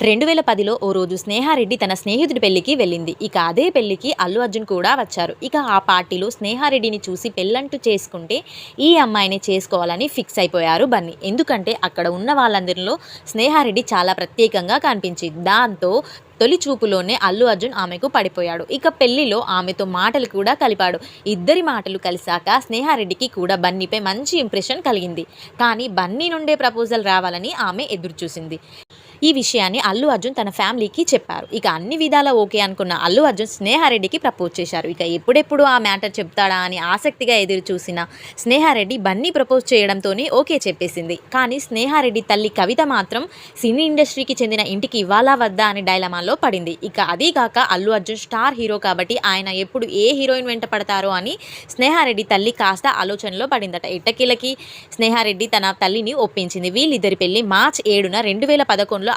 2010లో ఓ రోజు స్నేహారెడ్డి తన స్నేహితుడి పెళ్లికి వెళ్ళింది. ఇక అదే పెళ్లికి అల్లు అర్జున్ కూడా వచ్చారు. ఇక ఆ పార్టీలో స్నేహారెడ్డిని చూసి పెళ్లంటూ చేసుకుంటే ఈ అమ్మాయిని చేసుకోవాలని ఫిక్స్ అయిపోయారు బన్నీ. ఎందుకంటే అక్కడ ఉన్న వాళ్ళందరిలో స్నేహారెడ్డి చాలా ప్రత్యేకంగా కనిపించింది. దాంతో తొలి చూపులోనే అల్లు అర్జున్ ఆమెకు పడిపోయాడు. ఇక పెళ్లిలో ఆమెతో మాటలు కూడా కలిపాడు. ఇద్దరి మాటలు కలిసాక స్నేహారెడ్డికి కూడా బన్నీపై మంచి ఇంప్రెషన్ కలిగింది. కానీ బన్నీ నుండే ప్రపోజల్ రావాలని ఆమె ఎదురుచూసింది. ఈ విషయాన్ని అల్లు అర్జున్ తన ఫ్యామిలీకి చెప్పారు. ఇక అన్ని విధాలా ఓకే అనుకున్న అల్లు అర్జున్ స్నేహారెడ్డికి ప్రపోజ్ చేశారు. ఇక ఎప్పుడెప్పుడు ఆ మ్యాటర్ చెప్తాడా అని ఆసక్తిగా ఎదురు చూసిన స్నేహారెడ్డి బన్నీ ప్రపోజ్ చేయడంతోనే ఓకే చెప్పేసింది. కానీ స్నేహారెడ్డి తల్లి కవిత మాత్రం సినీ ఇండస్ట్రీకి చెందిన ఇంటికి ఇవ్వాలా వద్దా అని డైలమాలో పడింది. ఇక అదీగాక అల్లు అర్జున్ స్టార్ హీరో కాబట్టి ఆయన ఎప్పుడు ఏ హీరోయిన్ వెంట పడతారో అని స్నేహారెడ్డి తల్లి కాస్త ఆలోచనలో పడిందట. ఎట్టకేలకి స్నేహారెడ్డి తన తల్లిని ఒప్పించింది. వీళ్ళిద్దరి పెళ్లి మార్చి 7న 2011లో